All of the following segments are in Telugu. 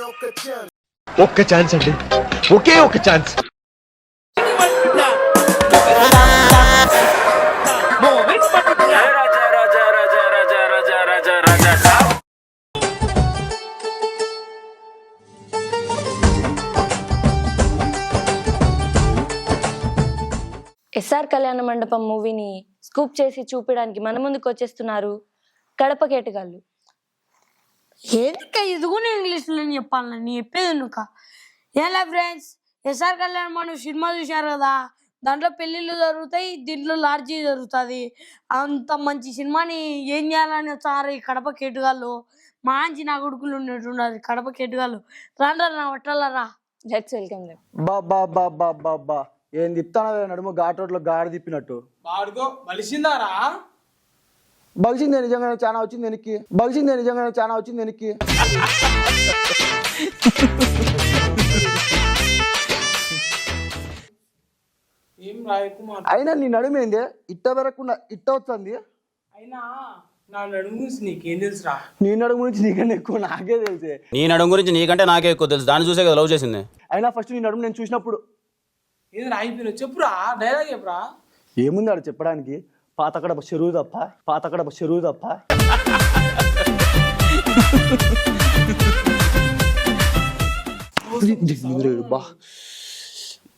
ఒక్క ఛాన్స్ అండి, ఒకే ఒక ఛాన్స్. ఎస్ఆర్ కళ్యాణ మండపం మూవీని స్కూప్ చేసి చూపించడానికి మన ముందుకు వచ్చేస్తున్నారు కడప కేటగాళ్ళు. ఏంటిక ఇది కూడా ఇంగ్లీష్లో చెప్పాలని నీ చెప్పేది నువ్వు. ఏలా ఫ్రెండ్స్, ఎస్ఆర్ కళ్యాణ్ మనం సినిమా చూశారు కదా, దాంట్లో పెళ్ళిళ్ళు జరుగుతాయి, దీంట్లో లాడ్జీ జరుగుతుంది. అంత మంచి సినిమాని ఏం చేయాలని వచ్చారు ఈ కడప కేటుగాళ్ళు. మంచి నా కొడుకులు ఉన్నట్టున్నారు కడప కేటుగాళ్ళు. రాండ్రా నా పట్టాలరా. Let's welcome them. బా ఏం తిప్తానా నడుము ఘాట్ రోడ్లో గాడి తిప్పినట్టు. బలిసిందారా? బలిసిందే నిజంగానే చాలా వచ్చింది వెనక్కి. ఏం రాయకుమార్, అయినా నీ నడుము ఏంది ఇట్ట పెరగకుండా ఇట్ట వస్తుంది? అయినా నా నడుము గురించి నీకేం తెలుసురా? నీ నడుము గురించి నీకన్నా ఎక్కువ నాకే తెలిసే. నీ నడుము గురించి నీకంటే నాకే ఎక్కువ తెలుసు. దాన్ని చూసే కదా లవ్ చేసింది. అయినా ఫస్ట్ నీ నడుము నేను చూసినప్పుడు ఏది రాయిపోయినా చెప్పురా, డైలాగ్ చెప్పురా. ఏముంది ఆడ చెప్పడానికి? పాతకడ చెరువు తప్ప.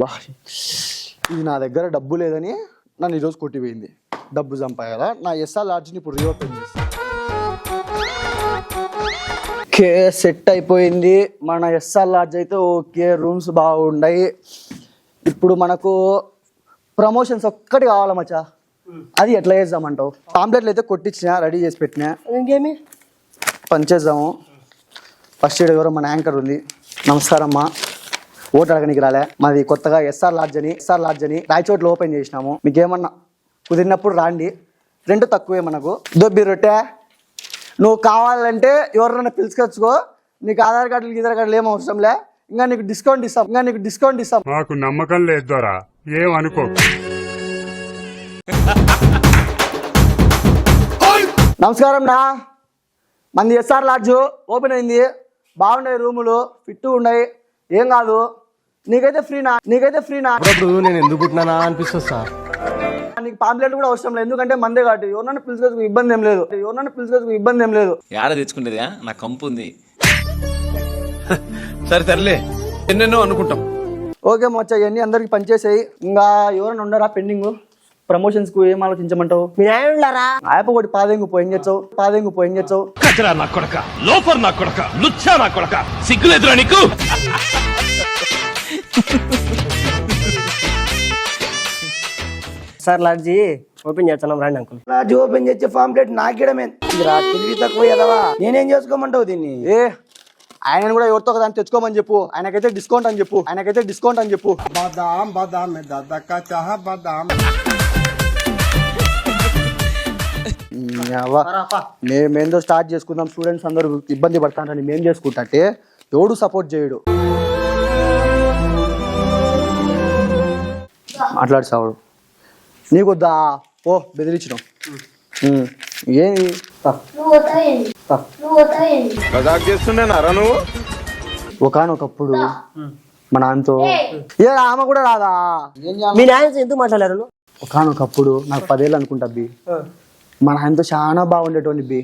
బా ఇది నా దగ్గర డబ్బు లేదని నన్ను ఈరోజు కొట్టిపోయింది. డబ్బు చంపాయాలా? నా ఎస్ఆర్ లాడ్జ్ని ఇప్పుడు రీఓపెన్ చేసి ఓకే సెట్ అయిపోయింది. మన ఎస్ఆర్ లాడ్జ్ అయితే ఓకే, రూమ్స్ బాగున్నాయి. ఇప్పుడు మనకు ప్రమోషన్స్ ఒక్కటి కావాలా మచ్చా, అది ఎట్లా చేద్దామంటావు? పాంప్లెట్లు అయితే కొట్టించిన, రెడీ చేసి పెట్టినా, ఇంకేమి పనిచేద్దాము. ఫస్ట్ ఎయిడ్ ఎవరో మన యాంకర్ ఉంది. నమస్కారం అమ్మా, ఓటు అడగనికి రాలే. మాది కొత్తగా ఎస్ఆర్ లాడ్జ్ అని రాయచోట్లో ఓపెన్ చేసినాము. మీకు ఏమన్నా కుదిరినప్పుడు రాండి. రెంట్ తక్కువే మనకు. దొబ్బి రొట్టె నువ్వు కావాలంటే ఎవరైనా పిలుచుకొచ్చుకో. నీకు ఆధార్ కార్డులు ఏం అవసరం లే. ఇంకా నీకు డిస్కౌంట్ ఇస్తాం. నాకు నమ్మకం లేదు దొరా, ఏమనుకో. నమస్కారం నా, మంది ఎస్ఆర్ లాడ్జ్ ఓపెన్ అయింది. బాగున్నాయి రూములు, ఫిట్ ఉన్నాయి, ఏం కాదు. నీకైతే ఫ్రీనా? నేను ఎందుకు పుట్టినా అనిపిస్తుంది సార్. నీకు పాంప్లెట్ కూడా అవసరం లేదు, ఎందుకంటే మందే కాబట్టి. ఎవరన్నా పిలుచుకోవచ్చు, ఇబ్బంది ఏం లేదు. యాడ తెచ్చుకునేదా? నా కంపు ఉంది. సరే తరలే, ఎన్నెన్నో అనుకుంటాం. ఓకే మచ్చ, ఇవన్నీ అందరికి పనిచేసాయి. ఇంకా ఎవరైనా ఉన్నారా పెండింగ్? ప్రమోషన్స్ కు ఏం ఆలోచించమంటావు? మీ ఆయన ఉన్నారా? ఆయప ఒకటి పాదెంగు పోయి చేస్తావు. కచరా నా కొడక, లోఫర్ నా కొడక, లుచ్చా నా కొడక, సిగ్గులేదురా నీకు? సార్ లాడ్జీ ఓపెన్ చేస్తున్నాం, రండి అంకుల్. లాడ్జి ఓపెన్ చేసే పాంప్లెట్ నాకిడమే తెలివి తక్కువ ఎదవా. నేనేం చేసుకోమంటావు దీన్ని? ఆయన కూడా ఎవరితో ఒకదాన్ని తెచ్చుకోమని చెప్పు. ఆయనకైతే డిస్కౌంట్ అని చెప్పు. మేమేందో స్టార్ట్ చేసుకుందాం. స్టూడెంట్స్ అందరూ ఇబ్బంది పడతానని మేము చేసుకుంటే ఎవడు సపోర్ట్ చేయడు. మాట్లాడు సావుడు. నీకొద్దా? ఓ బెదిరించడం ఏంది? ఒకనొకప్పుడు మా నాన్నతో ఆమె కూడా రాదా? మీ నాయన ఎందుకు మాట్లాడారు? ఒకనొకప్పుడు నాకు 10 ఏళ్ళు అనుకుంటా బి. మా నాయనతో చాలా బాగుండేటోని బి.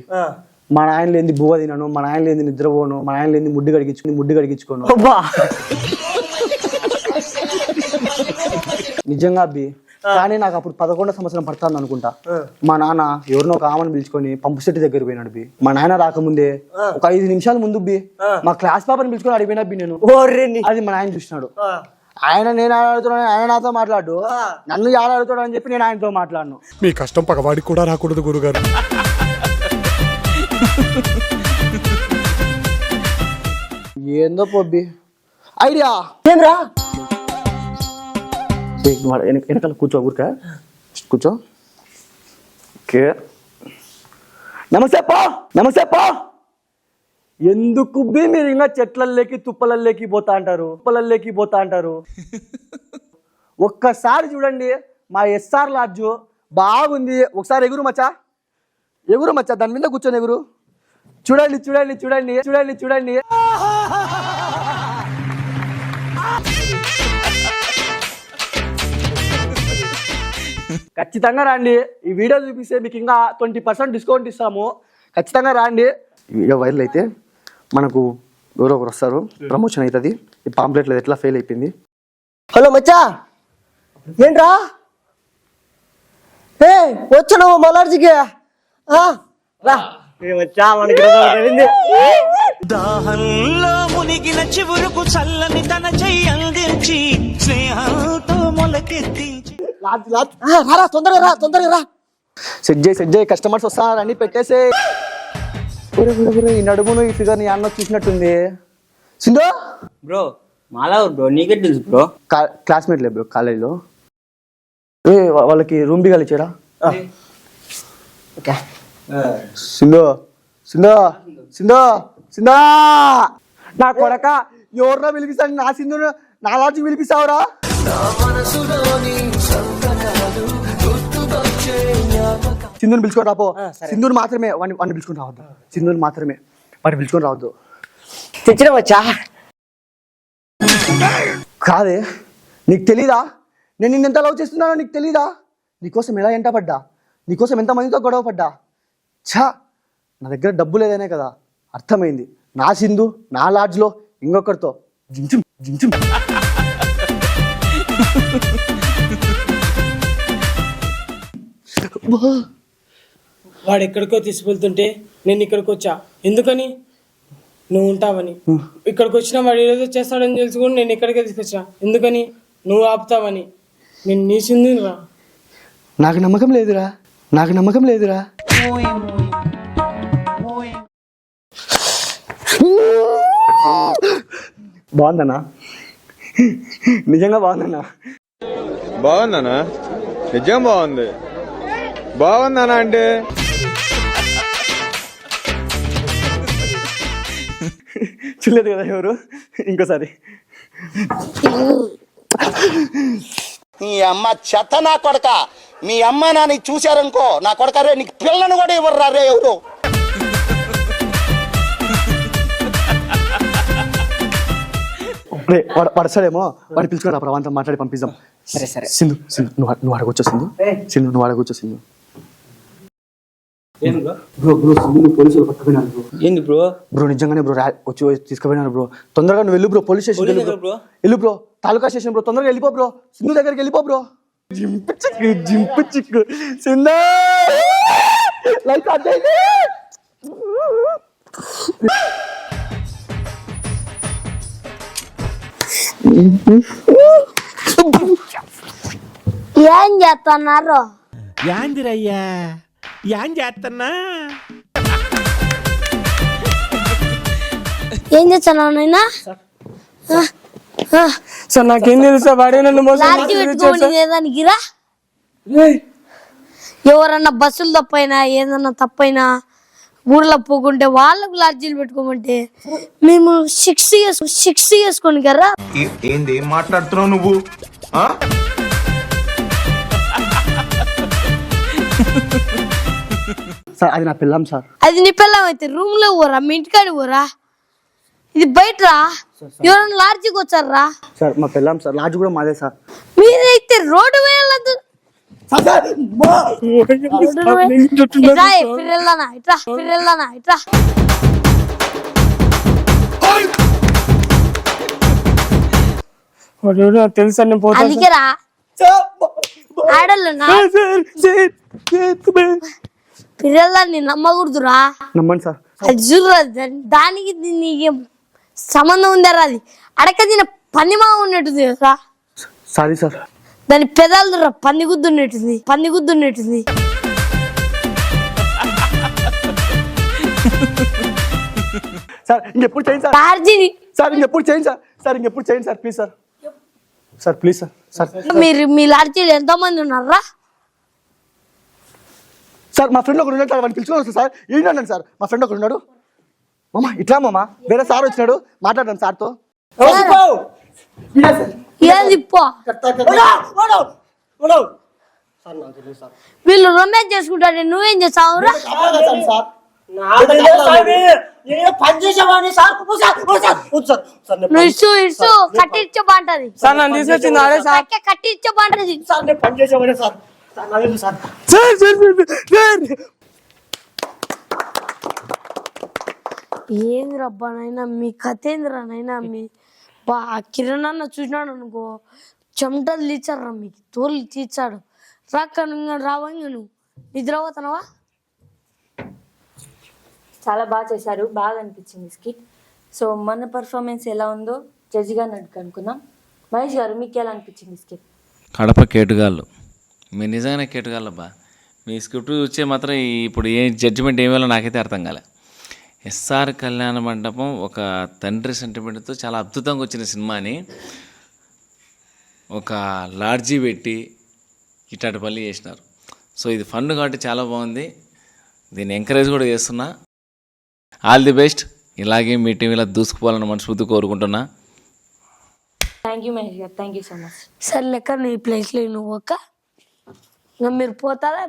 మా నాయన లేని బువ్వ తినను, మా నాయన లేని నిద్రపోను, మా నాయన లేని ముడ్డు కడిగించుకోను. నిజంగా బి. కానీ నాకు అప్పుడు 11వ సంవత్సరం పడుతుంది అనుకుంటా. మా నాన్న ఎవరినో ఒక ఆమెను పిలుచుకొని పంపు సెట్టు దగ్గర పోయినాడు బి. మా నాయన రాకముందే ఒక 5 నిమిషాల ముందు బి మా క్లాస్ పాపని పిలుచుకొని అడిగిపోయినా బి నేను. అది మా నాయన చూసినాడు. నేను ఆడుతున్నాను, ఆయన నాతో మాట్లాడు. నన్ను ఆడుతాడు అని చెప్పి నేను ఆయనతో మాట్లాడను. మీ కష్టం పగవాడికి కూడా రాకూడదు గురుగారు. ఏందో పొబ్బి ఐడియా. ఏమ్రా వెనకాల కూర్చో, ఊరికా కూర్చో. ఓకే, నమస్తే పో. ఎందుకు మీరు ఇంకా చెట్లల్లోకి తుప్పలల్లోకి పోతా అంటారు? ఒక్కసారి చూడండి మా ఎస్ఆర్ లాడ్జ్ బాగుంది. ఒకసారి ఎగురు మచ్చా, దాని మీద కూర్చొని ఎగురు. చూడండి చూడండి చూడండి చూడండి చూడండి. ఖచ్చితంగా రండి. ఈ వీడియో చూపిస్తే మీకు ఇంకా 20% డిస్కౌంట్ ఇస్తాము. ఖచ్చితంగా రండి. ఈ వీడియో వైరల్ అయితే మనకు ఎవరో ఒకరు వస్తారు, ప్రమోషన్ అవుతుంది. ఈ పాంప్లెట్లో ఎట్లా ఫెయిల్ అయిపోయింది. హలో మచ్చా, ఏంట్రా ఏ వచ్చాను మలార్జీకి రా. మచ్చా మనకి దాహంలో మునిగిన చివురుకు చల్లని తన చెయ్యి అందించి స్నేహంతో మొలకెత్తించి రా తొందరగా రా తొందరగా రా. సెట్ చేయి కస్టమర్స్ వస్తారు అన్ని పెట్టేసే. ఈ నడుమును ఈ ఫిగర్ ని అన్న చూసినట్టుంది. సింధు బ్రో మాలా బ్రో నీకే తెలుసు బ్రో. క్లాస్మేట్ లే బ్రో కాలేజీలో. వాళ్ళకి రూమ్ బిగాలి ఇచ్చారా? ఓకే సింధు సింధు సింధు సింధా నా కొడక ఎవరినో పిలిపిస్తాను, నా సింధును నా లాడ్జికి పిలిపిస్తావురా? సింధుని పిలుచుకొని రాపో. సింధుని మాత్రమే వాడిని పిలుచుకొని రావద్దు. సింధుని మాత్రమే వాడిని పిలుచుకొని రావద్దు. తెచ్చిన వచ్చా కాదే, నీకు తెలీదా నేను నిన్ను ఎంత లవ్ చేస్తున్నానో? నీకు తెలీదా? నీకోసం ఎలా ఎంట పడ్డా, నీకోసం ఎంతమందితో గొడవ పడ్డా. ఛా, నా దగ్గర డబ్బు లేదనే కదా. అర్థమైంది. నా సింధు నా లాడ్జ్లో ఇంకొకరితో జించిం జించిం. వాడు ఎక్కడికో తీసుకెళ్తుంటే నేను ఇక్కడికి వచ్చా. ఎందుకని? నువ్వు ఉంటావని. ఇక్కడికి వచ్చిన వాడు ఏదో చేస్తాడని తెలుసుకుని నేను ఇక్కడికే తీసుకొచ్చా. ఎందుకని? నువ్వు ఆపుతావని. నేను నీ సింధుని రా. నాకు నమ్మకం లేదురా, నాకు నమ్మకం లేదురా. బాగుందన్నా, నిజంగా బాగుందన్నా. బాగుందనా? నిజం బాగుంది. బాగుందనా అంటే చూడలేదు కదా ఎవరు. ఇంకోసారి. నీ అమ్మ చెత్త నా కొడక. మీ అమ్మ నాని చూశారనుకో నా కొడక రే నీకు పిల్లను కూడా ఇవ్వరు రే ఎవరు. పడసాడేమో వాడిని పిలుచుకొని రా, ప్రవాంతం మాట్లాడి పంపిద్దాం. సరే సరే. సింధు సింధు నువ్వు ఆడకొచ్చో. సింధు సింధు నువ్వు ఆడకొచ్చో. సింధు పోలీసులు పట్టుకున్నారు బ్రో. ఏంది బ్రో? బ్రో నిజంగానే బ్రో వచ్చి తీసుకుపోయినారు బ్రో. తొందరగా నువ్వు వెళ్ళు బ్రో, పోలీస్ స్టేషన్ వెళ్ళు బ్రో, తాలూకా స్టేషన్ బ్రో. తొందరగా వెళ్ళిపో బ్రో, సింధు దగ్గరికి వెళ్ళిపో బ్రో. జింపు చిక్కు జింపు చిక్కు సింధు లైక్ అదే. ఏం చేస్తున్నారు? యాందిరయ్యా ఏం చేస్తున్నా? ఏం చేస్తున్నావు నాయనా? సార్ నాకేం తెలుసా, వాడే నన్ను లాడ్జి పెట్టుకోండి రా. ఎవరన్నా బస్సులు తప్పైనా ఏదన్నా తప్పైనా ఊర్లో పోకుంటే వాళ్ళకు లాడ్జీలు పెట్టుకోమంటే మేము 6 చేసుకోండి కదా. ఏంది మాట్లాడుతున్నావు నువ్వు? సార్ అది నా పిల్లం సార్. అది నీ పిల్లం అయితే రూమ్ లో పోరా, మీ ఇంటికాడి పోరా. ఇది బయటరా. ఎవరన్నా లాడ్జికి వచ్చారా? సార్ మా పిల్లం సార్, లాడ్జ్ కూడా మాదే సార్. మీరైతే రోడ్డు వేయాలద్దు. పిల్లలనా ఇట్లా, పిల్లలనా ఇట్లా. తెలుసా నేను పోతా. అందుకేరా ఆడోళ్ళనా పిల్లలని నమ్మకూడదురా. నమ్మండి సార్. అది చూడరా, దానికి నీకు సంబంధం ఉందారా? అది అడక తిన పందిమా ఉన్నట్టుంది రా. Sorry sir. దాని పెదాలు రా పందిగుద్దు ఉన్నట్టుంది, పందిగుద్దు ఉన్నట్టుంది. సార్ ఇంకెప్పుడు చేయండి సార్. సార్ ఇంకెప్పుడు చేయండి సార్. సార్ ఇంకెప్పుడు చేయండి sir, please sir. Sir please sir. Sir మీరు మీ లాడ్జీలో ఎంతో మంది ఉన్నారా? సార్ మా ఫ్రెండ్ ఒకరు ఉన్నాడు సార్, వాడిని పిలుచుకొని వస్తాను సార్. ఏంటండి సార్, మా ఫ్రెండ్ ఒకరు ఉన్నాడు. మామ ఇట్లా మామ, వేరే సార్ వచ్చినాడు, మాట్లాడాను సార్తో. ఏది పో. వీళ్ళు రొమాన్స్ చేసుకుంటారు, నువ్వేం చేస్తావురా? పని చేసేవాడిని సార్ నువ్వు ఇచ్చు కట్టించే బాగుంటది సార్ నన్ను తీసుకొచ్చింది ఆడే సార్. కట్టించే బాగుంటది సార్ నేను పని చేసేవాడిని సార్ సార్ ఏంది రబ్బా నైనా మీ కథ ఏందిరా నైనా మీ ఆ కిరణ్ అన్న చూసినాడు అనుకో చెమటలు తీర్చారా మీకు తోలు తీర్చాడు రాక రావంగా నువ్వు నిద్రపోతున్నావా చాలా బాగా చేశారు, బాగా అనిపించింది స్కిట్. సో మన పర్ఫార్మెన్స్ ఎలా ఉందో జడ్జి గారిని అనుకున్నాం. మహేష్ గారు మీకు ఎలా అనిపించింది స్కిట్? కడప కేటుగాళ్ళు మీరు నిజంగానే కేటుగాళ్ళబ్బా. మీ స్క్రిప్ట్ చూసే మాత్రం ఇప్పుడు ఏ జడ్జిమెంట్ ఏమేలో నాకైతే అర్థం కాలే. ఎస్ఆర్ కళ్యాణ మండపం ఒక తండ్రి సెంటిమెంట్తో చాలా అద్భుతంగా వచ్చిన సినిమాని ఒక లాడ్జీ పెట్టి ఇట్లాంటి పనులు చేసినారు. సో ఇది ఫన్ కాబట్టి చాలా బాగుంది. దీన్ని ఎంకరేజ్ కూడా చేస్తున్నా. All the best. ఇలాగే మీ టీవీలో దూసుకుపోవాలని మనస్ఫూర్తి కోరుకుంటున్నా. థ్యాంక్ యూ మహేష్ గారు, థ్యాంక్ యూ సో మచ్. సరే లెక్క నీ ప్లేస్లో నువ్వు ఒక ఇంకా మీరు పోతారా